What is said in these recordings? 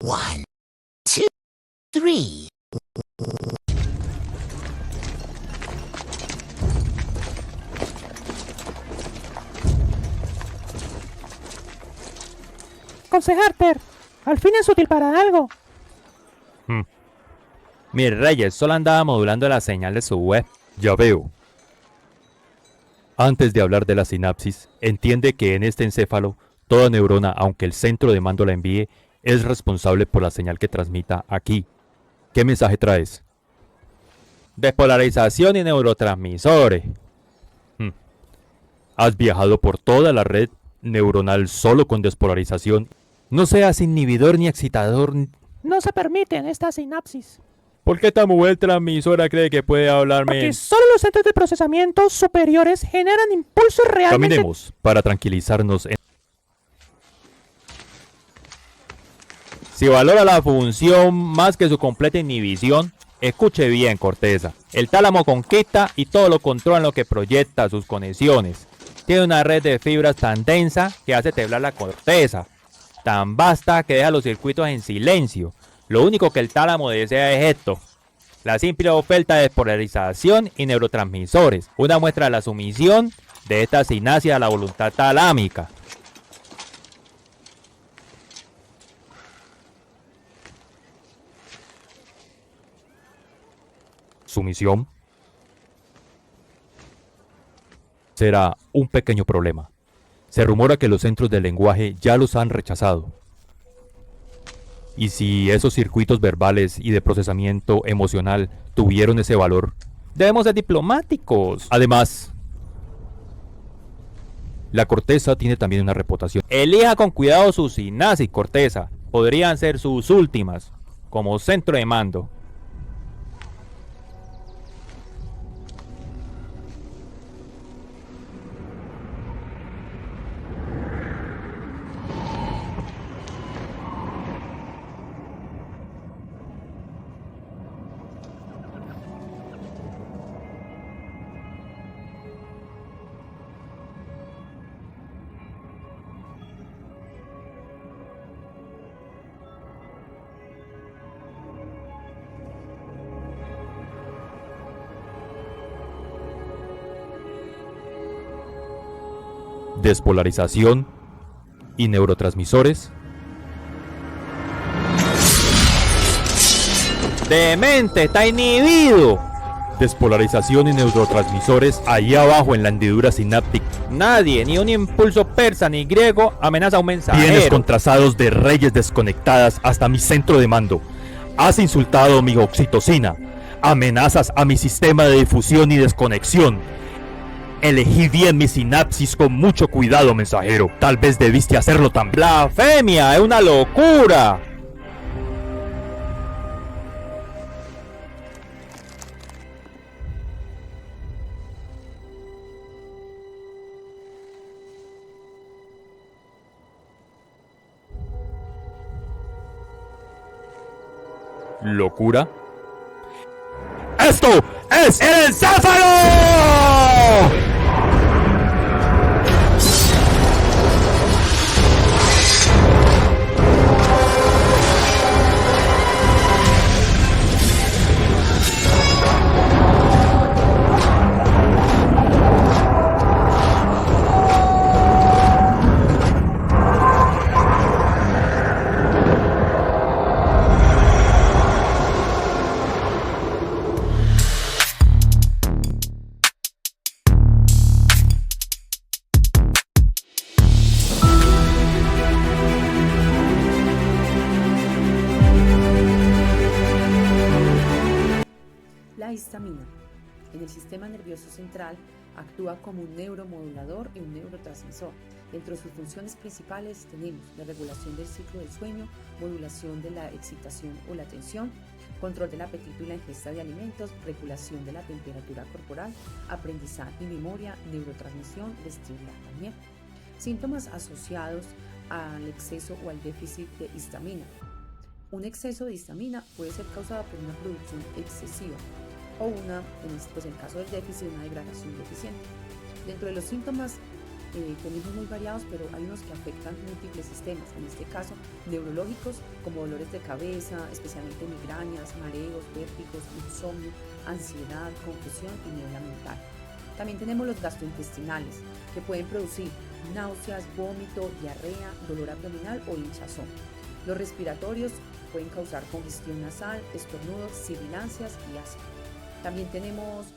One, two, three. Harter, al fin es útil para algo. Mis reyes, solo andaba modulando la señal de su web. Ya veo. Antes de hablar de la sinapsis, entiende que en este encéfalo, toda neurona, aunque el centro de mando la envíe, es responsable por la señal que transmita aquí. ¿Qué mensaje traes? Despolarización y neurotransmisores. ¿Has viajado por toda la red neuronal solo con despolarización? No seas inhibidor ni excitador. No se permiten estas sinapsis. ¿Por qué esta mujer transmisora cree que puede hablarme? Porque solo los centros de procesamiento superiores generan impulsos realmente... Caminemos para tranquilizarnos. Si valora la función más que su completa inhibición, escuche bien, Corteza. El tálamo conquista y todo lo controla en lo que proyecta sus conexiones. Tiene una red de fibras tan densa que hace temblar la corteza. Tan vasta que deja los circuitos en silencio. Lo único que el tálamo desea es esto: la simple oferta de despolarización y neurotransmisores. Una muestra de la sumisión de esta sinapsis a la voluntad talámica. Sumisión será un pequeño problema. Se rumora que los centros del lenguaje ya los han rechazado. Y si esos circuitos verbales y de procesamiento emocional tuvieron ese valor, Debemos ser diplomáticos. además, la corteza tiene también una reputación. Elija con cuidado sus sinapsis, Corteza. Podrían ser sus últimas, como centro de mando. Despolarización y neurotransmisores. ¡Demente! ¡Está inhibido! Despolarización y neurotransmisores ahí abajo en la hendidura sináptica. Nadie, ni un impulso persa ni griego, amenaza a un Vienes mensajero. con trazados de reyes desconectadas hasta mi centro de mando. Has insultado mi oxitocina. Amenazas a mi sistema de difusión y desconexión. Elegí bien mi sinapsis con mucho cuidado, mensajero. Tal vez debiste hacerlo también. ¡Blasfemia! ¡Es una locura! ¿Locura? ¡Esto es el encéfalo! La histamina, en el sistema nervioso central, actúa como un neuromodulador y un neurotransmisor. Dentro de sus funciones principales tenemos la regulación del ciclo del sueño, modulación de la excitación o la tensión, control del apetito y la ingesta de alimentos, regulación de la temperatura corporal, aprendizaje y memoria, neurotransmisión, vestimenta también. Síntomas asociados al exceso o al déficit de histamina. Un exceso de histamina puede ser causado por una producción excesiva o en el caso del déficit, una degradación deficiente. Dentro de los síntomas organismos muy variados, pero hay unos que afectan múltiples sistemas, en este caso neurológicos, como dolores de cabeza, especialmente migrañas, mareos, vértigos, insomnio, ansiedad, confusión y niebla mental. También tenemos los gastrointestinales, que pueden producir náuseas, vómito, diarrea, dolor abdominal o hinchazón. Los respiratorios pueden causar congestión nasal, estornudos, sibilancias y asma. También tenemos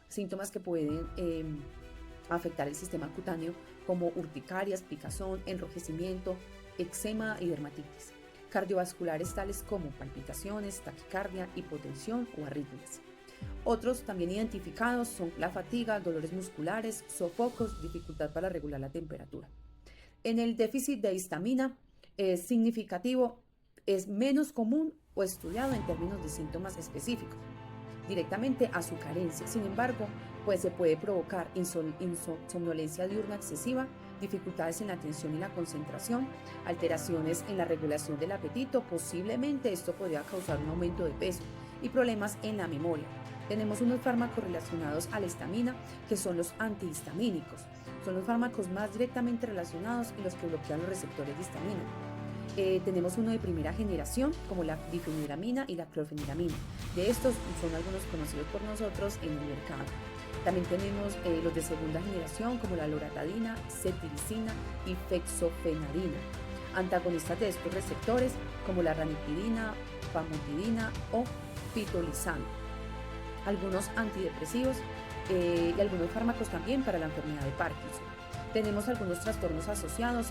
síntomas que pueden afectar el sistema cutáneo, como urticarias, picazón, enrojecimiento, eczema y dermatitis. Cardiovasculares tales como palpitaciones, taquicardia, hipotensión o arritmias. Otros también identificados son la fatiga, dolores musculares, sofocos, dificultad para regular la temperatura. En el déficit de histamina es significativo, es menos común o estudiado en términos de síntomas específicos, directamente a su carencia. Sin embargo, pues se puede provocar somnolencia diurna excesiva, dificultades en la atención y la concentración, alteraciones en la regulación del apetito. Posiblemente esto podría causar un aumento de peso y problemas en la memoria. Tenemos unos fármacos relacionados a la histamina, que son los antihistamínicos. Son los fármacos más directamente relacionados y los que bloquean los receptores de histamina. Tenemos uno de primera generación, como la difeniramina y la clorfeniramina. De estos son algunos conocidos por nosotros en el mercado. También tenemos los de segunda generación, como la loratadina, cetiricina y fexofenadina. Antagonistas de estos receptores, como la ranitidina, famotidina o pitolisano. Algunos antidepresivos y algunos fármacos también para la enfermedad de Parkinson. Tenemos algunos trastornos asociados,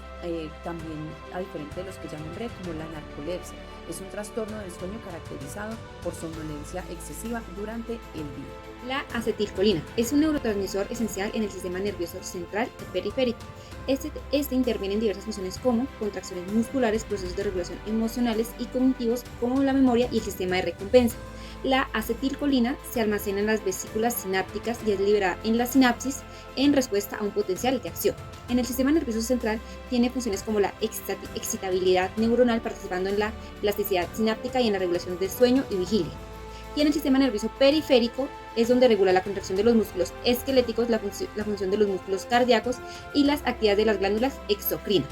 también a diferente de los que ya nombré, como la narcolepsia. Es un trastorno del sueño caracterizado por somnolencia excesiva durante el día. La acetilcolina es un neurotransmisor esencial en el sistema nervioso central y periférico. Este interviene en diversas funciones como contracciones musculares, procesos de regulación emocionales y cognitivos como la memoria y el sistema de recompensa. La acetilcolina se almacena en las vesículas sinápticas y es liberada en la sinapsis en respuesta a un potencial de acción. En el sistema nervioso central tiene funciones como la excitabilidad neuronal, participando en la plasticidad sináptica y en la regulación del sueño y vigilia. Y en el sistema nervioso periférico es donde regula la contracción de los músculos esqueléticos, la función de los músculos cardíacos y las actividades de las glándulas exocrinas.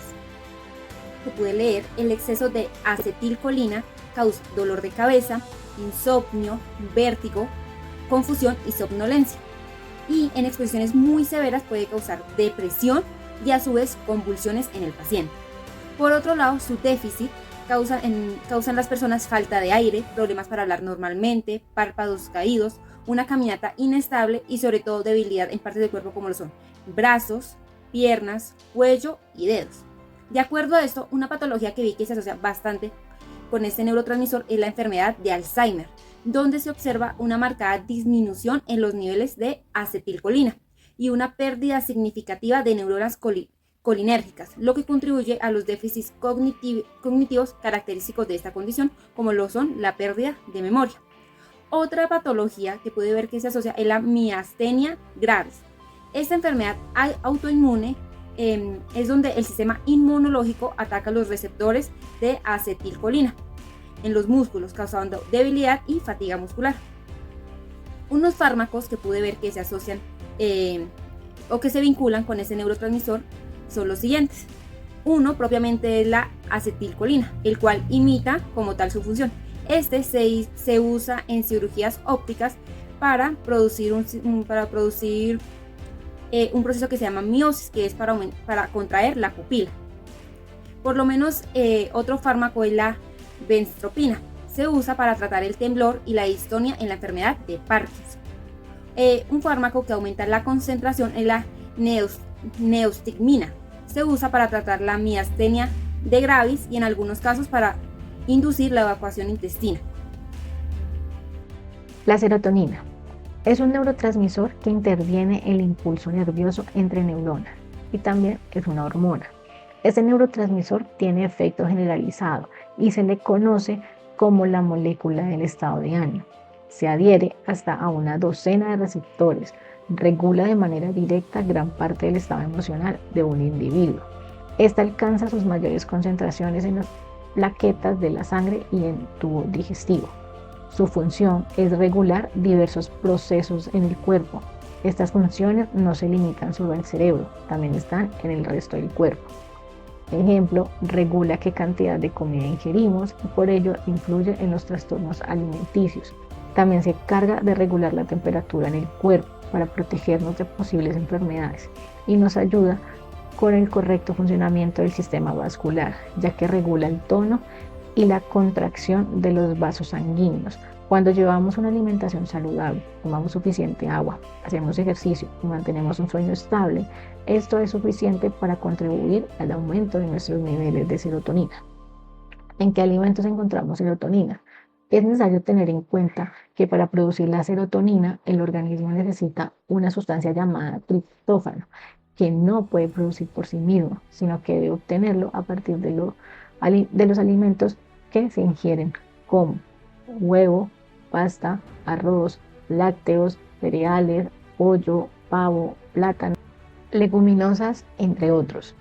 Se puede leer, el exceso de acetilcolina causa dolor de cabeza, insomnio, vértigo, confusión y somnolencia. Y en exposiciones muy severas puede causar depresión y a su vez convulsiones en el paciente. Por otro lado, su déficit causa en las personas falta de aire, problemas para hablar normalmente, párpados caídos, una caminata inestable y sobre todo debilidad en partes del cuerpo como lo son brazos, piernas, cuello y dedos. De acuerdo a esto, una patología que vi que se asocia bastante con este neurotransmisor es la enfermedad de Alzheimer, donde se observa una marcada disminución en los niveles de acetilcolina y una pérdida significativa de neuronas colinérgicas, lo que contribuye a los déficits cognitivos característicos de esta condición, como lo son la pérdida de memoria. Otra patología que puede ver que se asocia es la miastenia gravis. Esta enfermedad autoinmune es donde el sistema inmunológico ataca los receptores de acetilcolina en los músculos, causando debilidad y fatiga muscular. Unos fármacos que pude ver que se asocian o que se vinculan con ese neurotransmisor son los siguientes. Uno propiamente es la acetilcolina, el cual imita como tal su función. Este se usa en cirugías ópticas para producir un proceso que se llama miosis, que es para contraer la pupila. Por lo menos otro fármaco es la benztropina. Se usa para tratar el temblor y la distonia en la enfermedad de Parkinson. Un fármaco que aumenta la concentración es la neostigmina. Se usa para tratar la miastenia de gravis y en algunos casos para inducir la evacuación intestina. La serotonina es un neurotransmisor que interviene en el impulso nervioso entre neuronas y también es una hormona. Este neurotransmisor tiene efecto generalizado y se le conoce como la molécula del estado de ánimo. Se adhiere hasta a una docena de receptores, regula de manera directa gran parte del estado emocional de un individuo. Esta alcanza sus mayores concentraciones en las plaquetas de la sangre y en el tubo digestivo. Su función es regular diversos procesos en el cuerpo, Estas funciones no se limitan solo al cerebro, también están en el resto del cuerpo. Ejemplo, regula qué cantidad de comida ingerimos y por ello influye en los trastornos alimenticios. También se encarga de regular la temperatura en el cuerpo para protegernos de posibles enfermedades y nos ayuda con el correcto funcionamiento del sistema vascular, ya que regula el tono y la contracción de los vasos sanguíneos. Cuando llevamos una alimentación saludable, tomamos suficiente agua, hacemos ejercicio y mantenemos un sueño estable, esto es suficiente para contribuir al aumento de nuestros niveles de serotonina. ¿En qué alimentos encontramos serotonina? Es necesario tener en cuenta que para producir la serotonina, el organismo necesita una sustancia llamada triptófano, que no puede producir por sí mismo, sino que debe obtenerlo a partir de los alimentos que se ingieren, como huevo, pasta, arroz, lácteos, cereales, pollo, pavo, plátano, leguminosas, entre otros.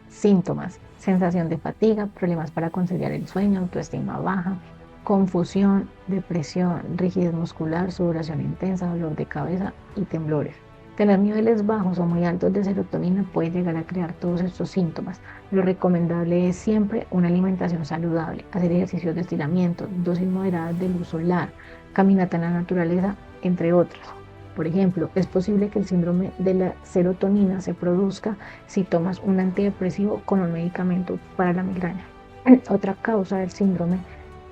Síntomas: sensación de fatiga, problemas para conciliar el sueño, autoestima baja, confusión, depresión, rigidez muscular, sudoración intensa, dolor de cabeza y temblores. Tener niveles bajos o muy altos de serotonina puede llegar a crear todos estos síntomas. Lo recomendable es siempre una alimentación saludable, hacer ejercicios de estiramiento, dosis moderadas de luz solar, caminata en la naturaleza, entre otros. Por ejemplo, es posible que el síndrome de la serotonina se produzca si tomas un antidepresivo con un medicamento para la migraña. Otra causa del síndrome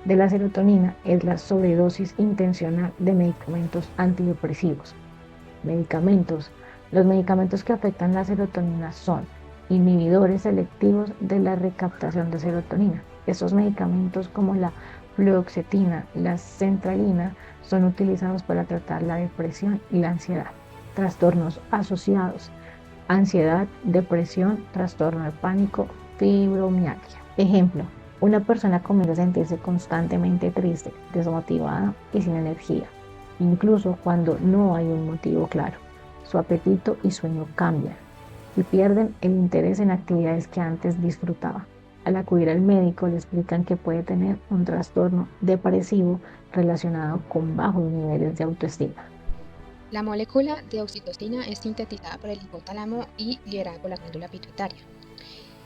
de la serotonina es la sobredosis intencional de medicamentos antidepresivos. Medicamentos. Los medicamentos que afectan la serotonina son inhibidores selectivos de la recaptación de serotonina. Estos medicamentos, como la fluoxetina, la sertralina, son utilizados para tratar la depresión y la ansiedad. Trastornos asociados: ansiedad, depresión, trastorno de pánico, fibromialgia. Ejemplo: una persona comienza a sentirse constantemente triste, desmotivada y sin energía, incluso cuando no hay un motivo claro. Su apetito y sueño cambian y pierden el interés en actividades que antes disfrutaba. Al acudir al médico le explican que puede tener un trastorno depresivo relacionado con bajos niveles de autoestima. La molécula de oxitocina es sintetizada por el hipotálamo y liberada por la glándula pituitaria.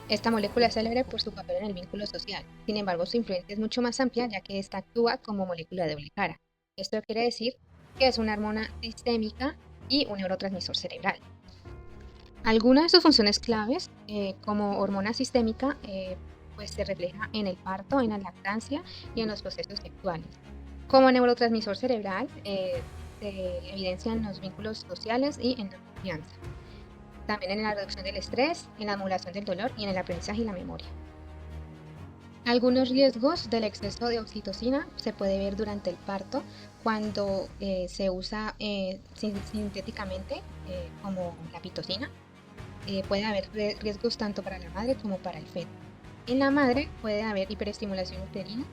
Esta molécula es célebre por su papel en el vínculo social. Sin embargo, su influencia es mucho más amplia, ya que esta actúa como molécula de doble cara. Esto quiere decir que es una hormona sistémica y un neurotransmisor cerebral. Algunas de sus funciones claves, como hormona sistémica, pues se refleja en el parto, en la lactancia y en los procesos sexuales. Como neurotransmisor cerebral, se evidencia en los vínculos sociales y en la confianza. También en la reducción del estrés, en la modulación del dolor y en el aprendizaje y la memoria. Algunos riesgos del exceso de oxitocina se puede ver durante el parto cuando se usa sintéticamente, como la pitocina. Puede haber riesgos tanto para la madre como para el feto. En la madre puede haber hiperestimulación uterina,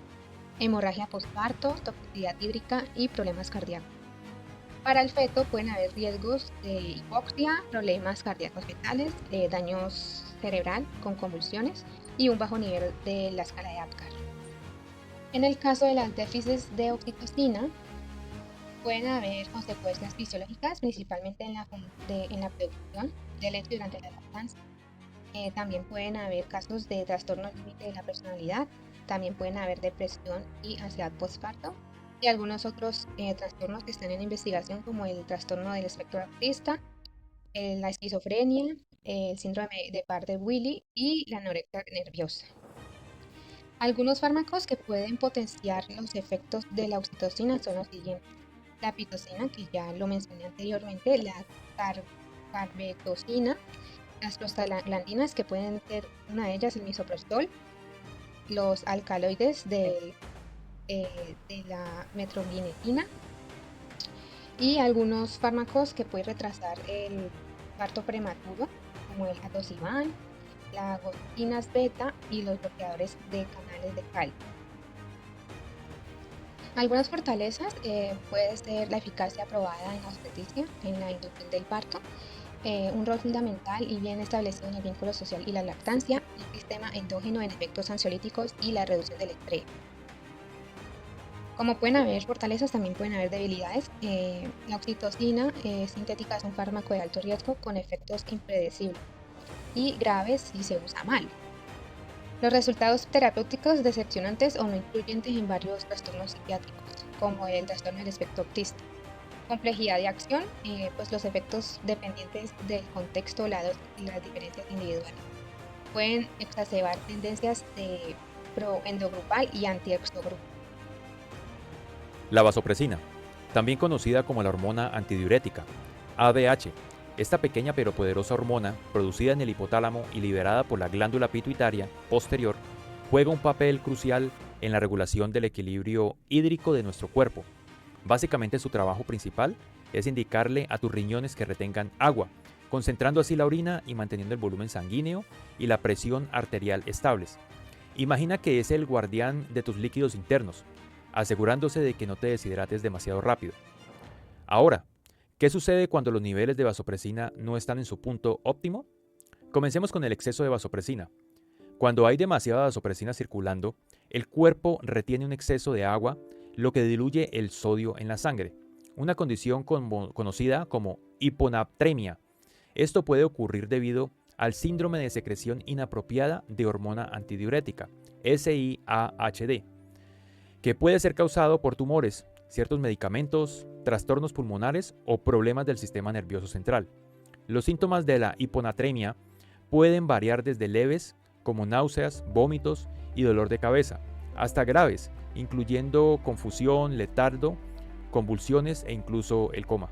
hemorragia postparto, toxicidad hídrica y problemas cardíacos. Para el feto pueden haber riesgos de hipoxia, problemas cardíacos fetales, daños cerebral con convulsiones y un bajo nivel de la escala de Apgar. En el caso de las déficits de oxitocina, pueden haber consecuencias fisiológicas, principalmente en la producción de leche durante la lactancia. También pueden haber casos de trastornos límite de la personalidad, también pueden haber depresión y ansiedad postparto, y algunos otros trastornos que están en investigación, como el trastorno del espectro autista, la esquizofrenia, el síndrome de Prader-Willi y la anorexia nerviosa. Algunos fármacos que pueden potenciar los efectos de la oxitocina son los siguientes: la pitocina, que ya lo mencioné anteriormente, la carbetocina, las prostaglandinas, que pueden ser una de ellas el misoprostol, los alcaloides de la metroglinetina y algunos fármacos que pueden retrasar el parto prematuro, como el atosiban, las gotinas beta y los bloqueadores de canales de calcio. Algunas fortalezas puede ser la eficacia probada en la obstetricia, en la inducción del parto, un rol fundamental y bien establecido en el vínculo social y la lactancia, el sistema endógeno en efectos ansiolíticos y la reducción del estrés. Como pueden haber fortalezas, también pueden haber debilidades. La oxitocina sintética es un fármaco de alto riesgo con efectos impredecibles y graves si se usa mal. Los resultados terapéuticos decepcionantes o no incluyentes en varios trastornos psiquiátricos, como el trastorno del espectro autista. Complejidad de acción, pues los efectos dependientes del contexto, la dosis y las diferencias individuales. Pueden exacerbar tendencias de proendogrupal y antiexogrupal. La vasopresina, también conocida como la hormona antidiurética, ADH. Esta pequeña pero poderosa hormona, producida en el hipotálamo y liberada por la glándula pituitaria posterior, juega un papel crucial en la regulación del equilibrio hídrico de nuestro cuerpo. Básicamente su trabajo principal es indicarle a tus riñones que retengan agua, concentrando así la orina y manteniendo el volumen sanguíneo y la presión arterial estables. Imagina que es el guardián de tus líquidos internos, asegurándose de que no te deshidrates demasiado rápido. Ahora, ¿qué sucede cuando los niveles de vasopresina no están en su punto óptimo? Comencemos con el exceso de vasopresina. Cuando hay demasiada vasopresina circulando, el cuerpo retiene un exceso de agua, lo que diluye el sodio en la sangre, una condición conocida como hiponatremia. Esto puede ocurrir debido al síndrome de secreción inapropiada de hormona antidiurética, SIAHD, que puede ser causado por tumores, ciertos medicamentos, trastornos pulmonares o problemas del sistema nervioso central. Los síntomas de la hiponatremia pueden variar desde leves, como náuseas, vómitos y dolor de cabeza, hasta graves, incluyendo confusión, letargo, convulsiones e incluso el coma.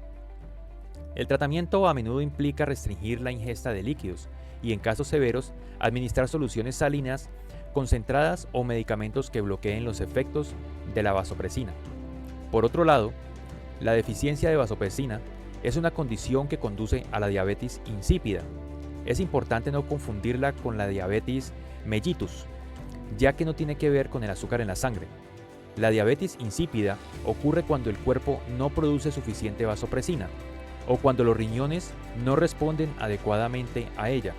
El tratamiento a menudo implica restringir la ingesta de líquidos y, en casos severos, administrar soluciones salinas concentradas o medicamentos que bloqueen los efectos de la vasopresina. Por otro lado, la deficiencia de vasopresina es una condición que conduce a la diabetes insípida. Es importante no confundirla con la diabetes mellitus, ya que no tiene que ver con el azúcar en la sangre. La diabetes insípida ocurre cuando el cuerpo no produce suficiente vasopresina o cuando los riñones no responden adecuadamente a ella,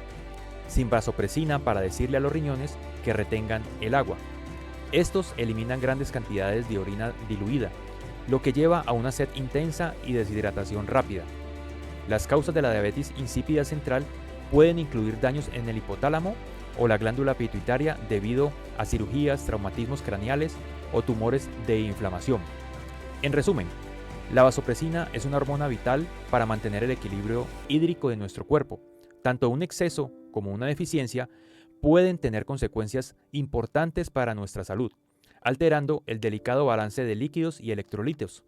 sin vasopresina para decirle a los riñones que retengan el agua. Estos eliminan grandes cantidades de orina diluida, lo que lleva a una sed intensa y deshidratación rápida. Las causas de la diabetes insípida central pueden incluir daños en el hipotálamo o la glándula pituitaria debido a cirugías, traumatismos craneales o tumores de inflamación. En resumen, la vasopresina es una hormona vital para mantener el equilibrio hídrico de nuestro cuerpo. Tanto un exceso como una deficiencia pueden tener consecuencias importantes para nuestra salud, alterando el delicado balance de líquidos y electrolitos.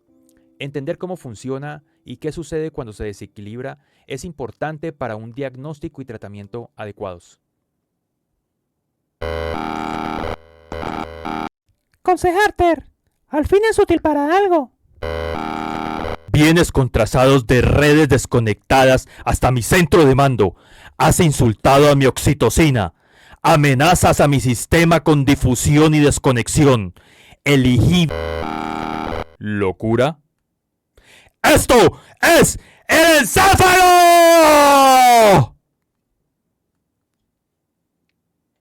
Entender cómo funciona y qué sucede cuando se desequilibra es importante para un diagnóstico y tratamiento adecuados. Consejarter, al fin es útil para algo. Vienes con trazados de redes desconectadas hasta mi centro de mando. Has insultado a mi oxitocina. Amenazas a mi sistema con difusión y desconexión. Elegí... ¿Locura? ¡Esto es el encéfalo!